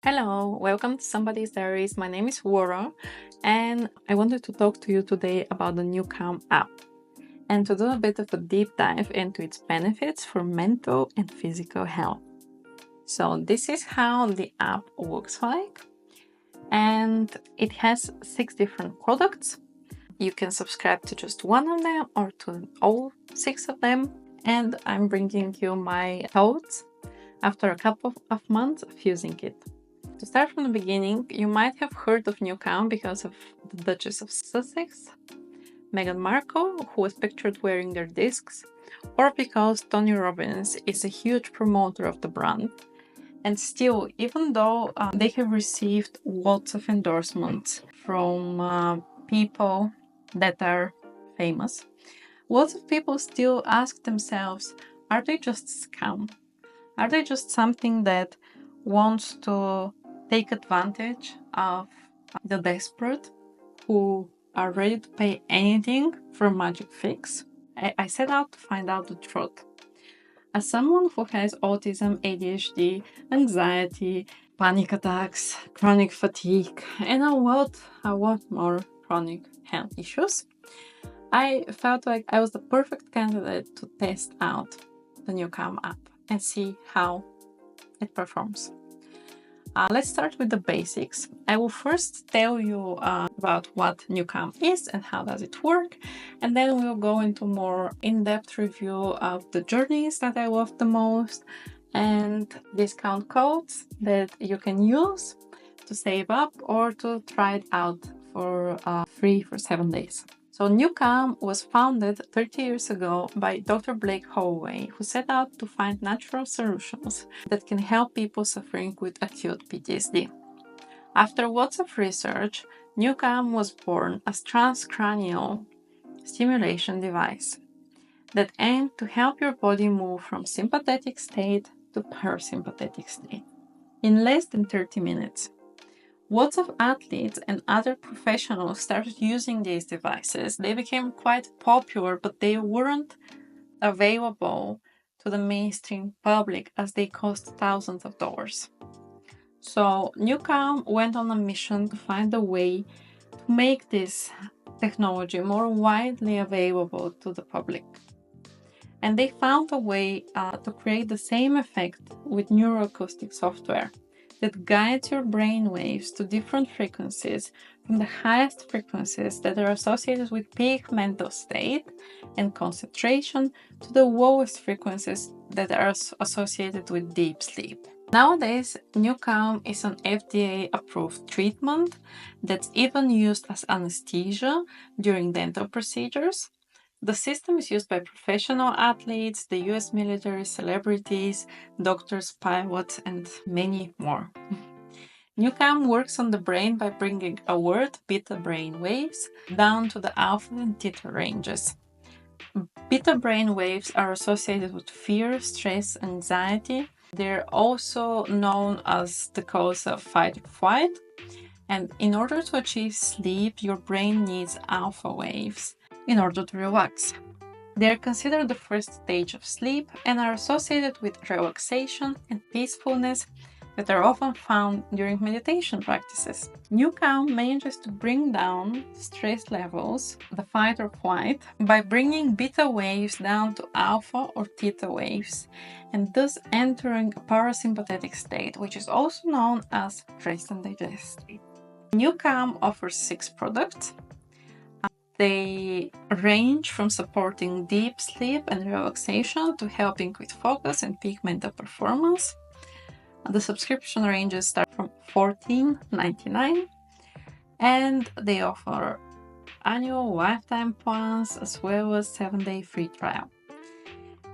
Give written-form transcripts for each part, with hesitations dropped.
Hello, welcome to Somebody's Diaries. My name is Wara, and I wanted to talk to you today about the NuCalm app and to do a bit of a deep dive into its benefits for mental and physical health. So this is how the app looks like, and it has 6 different products. You can subscribe to just one of them or to all 6 of them, and I'm bringing you my thoughts after a couple of months of using it. To start from the beginning, you might have heard of NuCalm because of the Duchess of Sussex, Meghan Markle, who was pictured wearing their discs, or because Tony Robbins is a huge promoter of the brand. And still, even though they have received lots of endorsements from people that are famous, lots of people still ask themselves, are they just a scam? Are they just something that wants to take advantage of the desperate who are ready to pay anything for a magic fix? I set out to find out the truth. As someone who has autism, ADHD, anxiety, panic attacks, chronic fatigue, and a lot more chronic health issues, I felt like I was the perfect candidate to test out the NuCalm app and see how it performs. Let's start with the basics. I will first tell you about what NuCalm is and how does it work, and then we'll go into more in-depth review of the journeys that I love the most and discount codes that you can use to save up or to try it out for free for 7 days. So NuCalm was founded 30 years ago by Dr. Blake Holloway, who set out to find natural solutions that can help people suffering with acute PTSD. After lots of research, NuCalm was born as transcranial stimulation device that aimed to help your body move from sympathetic state to parasympathetic state in less than 30 minutes. Lots of athletes and other professionals started using these devices. They became quite popular, but they weren't available to the mainstream public as they cost thousands of dollars. So NuCalm went on a mission to find a way to make this technology more widely available to the public. And they found a way to create the same effect with neuroacoustic software that guides your brain waves to different frequencies, from the highest frequencies that are associated with peak mental state and concentration to the lowest frequencies that are associated with deep sleep. Nowadays, NuCalm is an FDA-approved treatment that's even used as anesthesia during dental procedures. The system is used by professional athletes, the US military, celebrities, doctors, pilots, and many more. NuCalm works on the brain by bringing alert beta brain waves down to the alpha and theta ranges. Beta brain waves are associated with fear, stress, anxiety. They're also known as the cause of fight or flight. And in order to achieve sleep, your brain needs alpha waves in order to relax. They are considered the first stage of sleep and are associated with relaxation and peacefulness that are often found during meditation practices. NuCalm manages to bring down stress levels, the fight or flight, by bringing beta waves down to alpha or theta waves, and thus entering a parasympathetic state, which is also known as rest and digest state. NuCalm offers 6 products. They range from supporting deep sleep and relaxation to helping with focus and peak mental performance. The subscription ranges start from $14.99, and they offer annual lifetime plans as well as 7-day free trial.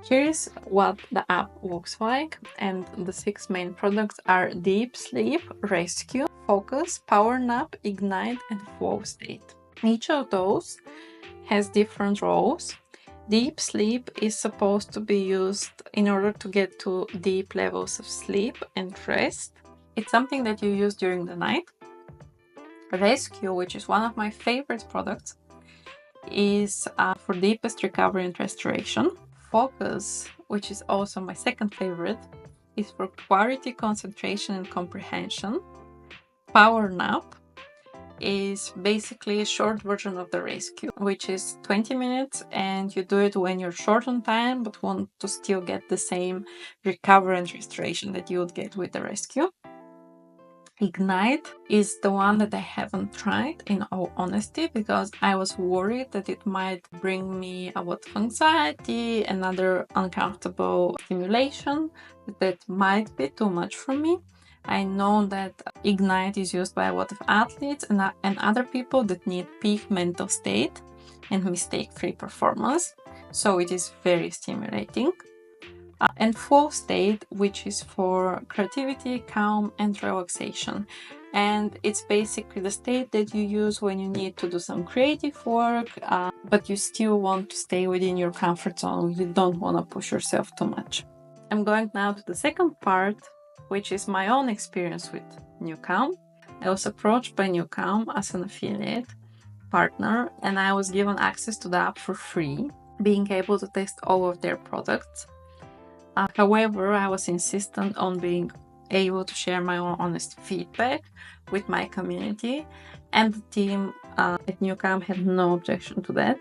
Here's what the app looks like, and the 6 main products are Deep Sleep, Rescue, Focus, Power Nap, Ignite, and Flow State. Each of those has different roles. Deep sleep is supposed to be used in order to get to deep levels of sleep and rest. It's something that you use during the night. Rescue, which is one of my favorite products, is for deepest recovery and restoration. Focus, which is also my second favorite, is for clarity, concentration, and comprehension. Power nap is basically a short version of the rescue, which is 20 minutes, and you do it when you're short on time but want to still get the same recovery and restoration that you would get with the rescue. Ignite is the one that I haven't tried, in all honesty, because I was worried that it might bring me a lot of anxiety and other uncomfortable stimulation that might be too much for me. I know that Ignite is used by a lot of athletes and other people that need peak mental state and mistake-free performance, so it is very stimulating. And flow state, which is for creativity, calm, and relaxation. And it's basically the state that you use when you need to do some creative work, but you still want to stay within your comfort zone. You don't want to push yourself too much. I'm going now to the second part, which is my own experience with NuCalm. I was approached by NuCalm as an affiliate partner, and I was given access to the app for free, being able to test all of their products. However, I was insistent on being able to share my own honest feedback with my community, and the team at NuCalm had no objection to that.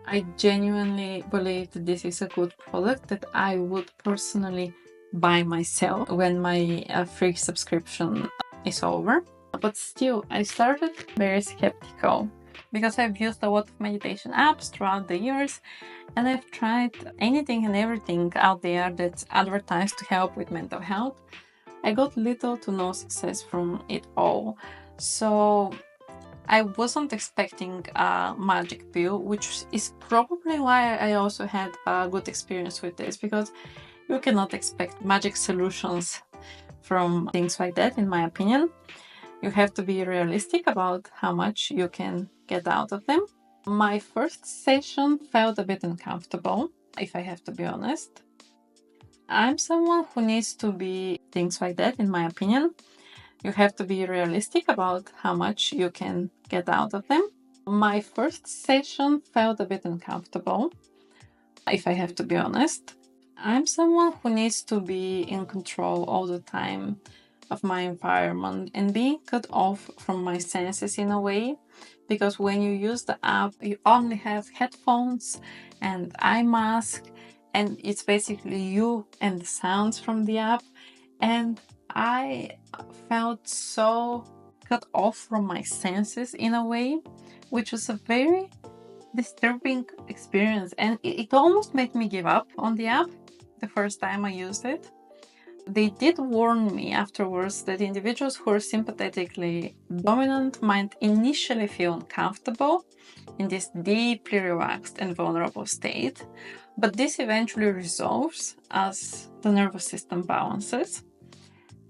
I genuinely believe that this is a good product that I would personally buy myself when my free subscription is over. But still, I started very skeptical because I've used a lot of meditation apps throughout the years, and I've tried anything and everything out there that's advertised to help with mental health. I got little to no success from it all. So I wasn't expecting a magic pill, which is probably why I also had a good experience with this, because you cannot expect magic solutions from things like that, in my opinion. You have to be realistic about how much you can get out of them. My first session felt a bit uncomfortable, if I have to be honest. I'm someone who needs to be things like that, in my opinion. You have to be realistic about how much you can get out of them. My first session felt a bit uncomfortable, if I have to be honest. I'm someone who needs to be in control all the time of my environment and being cut off from my senses in a way, because when you use the app, you only have headphones and eye mask, and it's basically you and the sounds from the app. And I felt so cut off from my senses in a way, which was a very disturbing experience, and it almost made me give up on the app the first time I used it. They did warn me afterwards that individuals who are sympathetically dominant might initially feel uncomfortable in this deeply relaxed and vulnerable state, but this eventually resolves as the nervous system balances.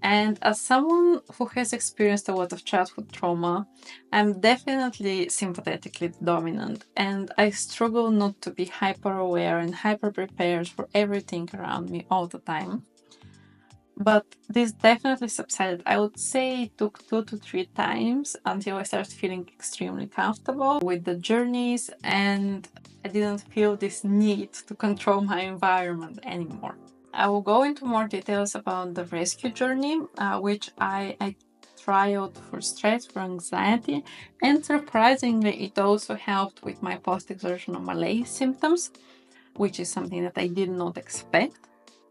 And as someone who has experienced a lot of childhood trauma, I'm definitely sympathetically dominant, and I struggle not to be hyper aware and hyper prepared for everything around me all the time. But this definitely subsided. I would say it took 2 to 3 times until I started feeling extremely comfortable with the journeys, and I didn't feel this need to control my environment anymore. I will go into more details about the rescue journey, which I trialed for stress, for anxiety, and surprisingly, it also helped with my post-exertional malaise symptoms, which is something that I did not expect.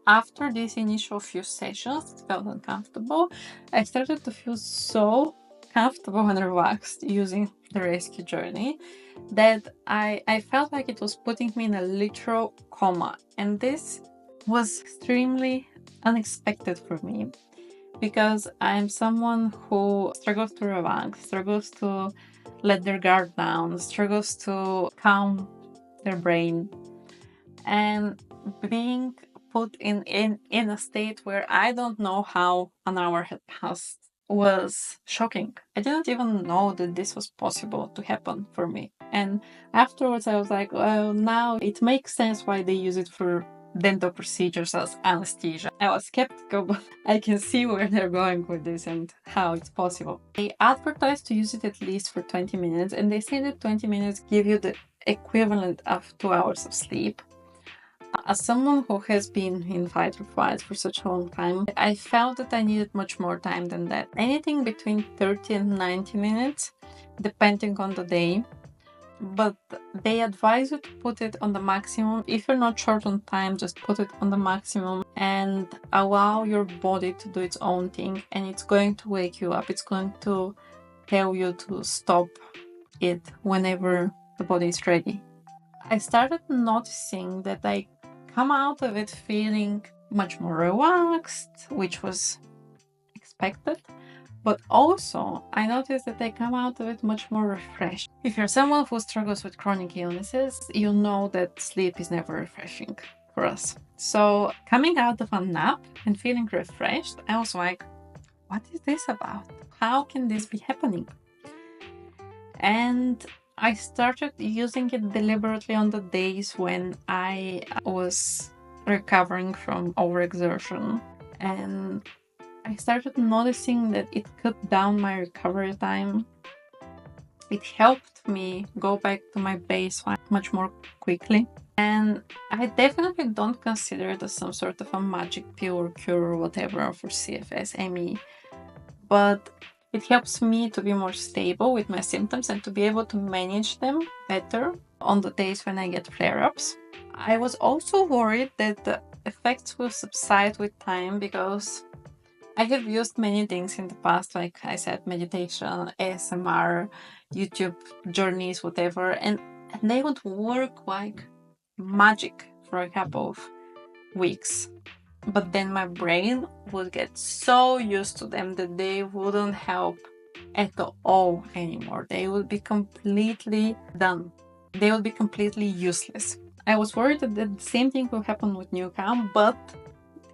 After these initial few sessions, it felt uncomfortable. I started to feel so comfortable and relaxed using the rescue journey that I felt like it was putting me in a literal coma. And this was extremely unexpected for me, because I'm someone who struggles to relax, struggles to let their guard down, struggles to calm their brain. And being put in a state where I don't know how an hour had passed was shocking. I didn't even know that this was possible to happen for me. And afterwards I was like, well, now it makes sense why they use it for dental procedures as anesthesia. I was skeptical, but I can see where they're going with this and how it's possible. They advertise to use it at least for 20 minutes, and they say that 20 minutes give you the equivalent of 2 hours of sleep. As someone who has been in fight or flight for such a long time, I felt that I needed much more time than that. Anything between 30 and 90 minutes, depending on the day. But they advise you to put it on the maximum. If you're not short on time, just put it on the maximum and allow your body to do its own thing, and it's going to wake you up. It's going to tell you to stop it whenever the body is ready. I started noticing that I come out of it feeling much more relaxed, which was expected. But also, I noticed that I come out of it much more refreshed. If you're someone who struggles with chronic illnesses, you know that sleep is never refreshing for us. So, coming out of a nap and feeling refreshed, I was like, what is this about? How can this be happening? And I started using it deliberately on the days when I was recovering from overexertion. And I started noticing that it cut down my recovery time. It helped me go back to my baseline much more quickly. And I definitely don't consider it as some sort of a magic pill or cure or whatever for CFS, ME. But it helps me to be more stable with my symptoms and to be able to manage them better on the days when I get flare-ups. I was also worried that the effects will subside with time because I have used many things in the past, like I said, meditation, ASMR, YouTube journeys, whatever, and they would work like magic for a couple of weeks. But then my brain would get so used to them that they wouldn't help at all anymore. They would be completely done. They would be completely useless. I was worried that the same thing will happen with NuCalm, but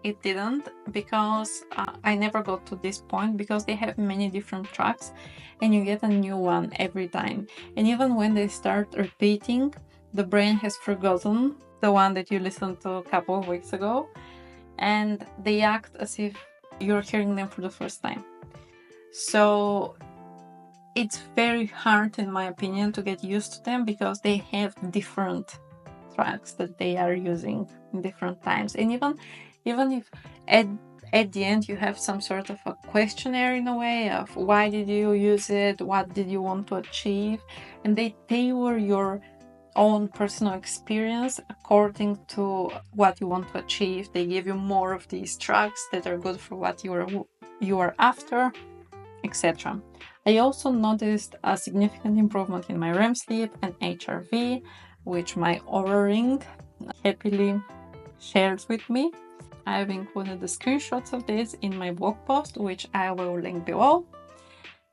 it didn't, because I never got to this point, because they have many different tracks and you get a new one every time. And even when they start repeating, the brain has forgotten the one that you listened to a couple of weeks ago, and they act as if you're hearing them for the first time. So it's very hard, in my opinion, to get used to them because they have different tracks that they are using in different times. And even if at the end you have some sort of a questionnaire in a way of why did you use it, what did you want to achieve, and they tailor your own personal experience according to what you want to achieve. They give you more of these tracks that are good for what you are after, etc. I also noticed a significant improvement in my REM sleep and HRV, which my Oura Ring happily shares with me. I've included the screenshots of this in my blog post, which I will link below.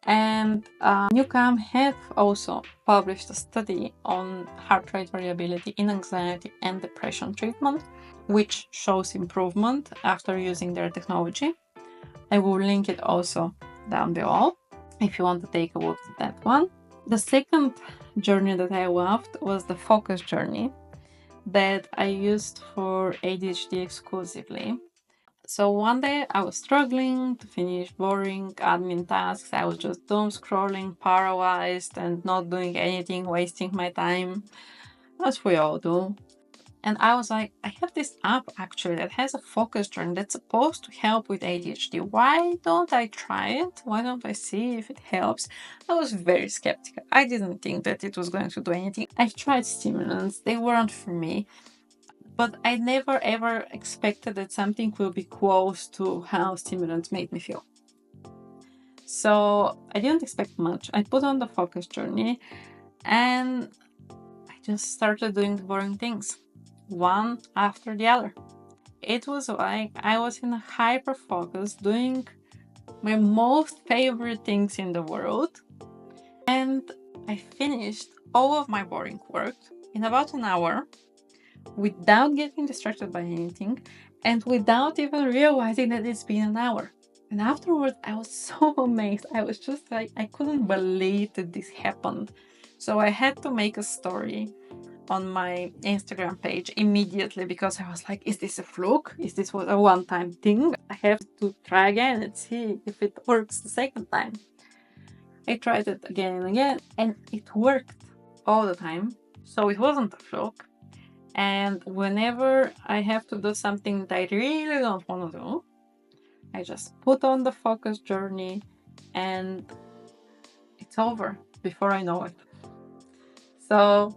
And NuCalm have also published a study on heart rate variability in anxiety and depression treatment, which shows improvement after using their technology. I will link it also down below if you want to take a look at that one. The second journey that I loved was the focus journey that I used for ADHD exclusively. So one day I was struggling to finish boring admin tasks. I was just doom scrolling, paralyzed, and not doing anything, wasting my time, as we all do. And I was like, I have this app actually that has a focus journey that's supposed to help with ADHD. Why don't I try it? Why don't I see if it helps? I was very skeptical. I didn't think that it was going to do anything. I tried stimulants, they weren't for me. But I never ever expected that something will be close to how stimulants made me feel. So I didn't expect much. I put on the focus journey and I just started doing the boring things, one after the other. It was like I was in a hyper focus doing my most favorite things in the world, and I finished all of my boring work in about an hour without getting distracted by anything and without even realizing that it's been an hour. And afterwards, I was so amazed. I was just like, I couldn't believe that this happened. So I had to make a story on my Instagram page immediately, because I was like, is this a fluke? Is this a one-time thing? I have to try again and see if it works the second time. I tried it again and again, and it worked all the time. So it wasn't a fluke. And whenever I have to do something that I really don't want to do, I just put on the focus journey and it's over before I know it. So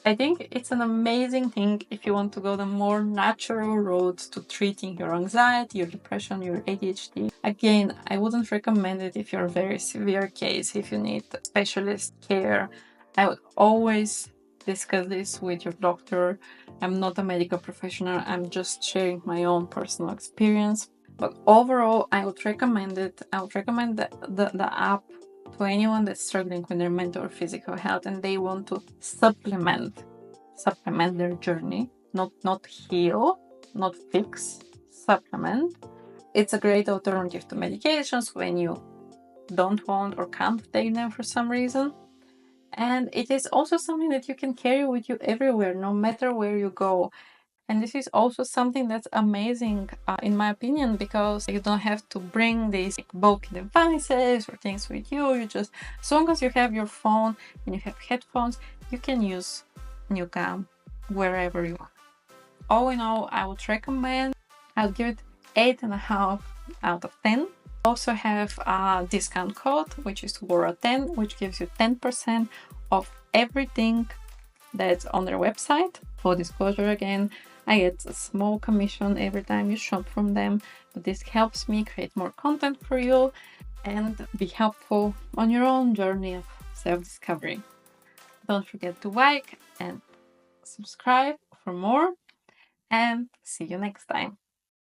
I think it's an amazing thing if you want to go the more natural road to treating your anxiety, your depression, your ADHD. Again, I wouldn't recommend it if you're a very severe case, if you need specialist care. I would always discuss this with your doctor. I'm not a medical professional, I'm just sharing my own personal experience. But overall, I would recommend it. I would recommend the app to anyone that's struggling with their mental or physical health and they want to supplement their journey, not heal, not fix, supplement. It's a great alternative to medications when you don't want or can't take them for some reason. And it is also something that you can carry with you everywhere, no matter where you go. And this is also something that's amazing, in my opinion, because you don't have to bring these bulky devices or things with you. You just, as long as you have your phone and you have headphones, you can use NuCalm wherever you are. All in all, I would recommend, I would give it 8.5 out of 10. Also have a discount code, which is WARA10, which gives you 10% of everything that's on their website. Full disclosure again, I get a small commission every time you shop from them, but this helps me create more content for you and be helpful on your own journey of self-discovery. Don't forget to like and subscribe for more, and see you next time.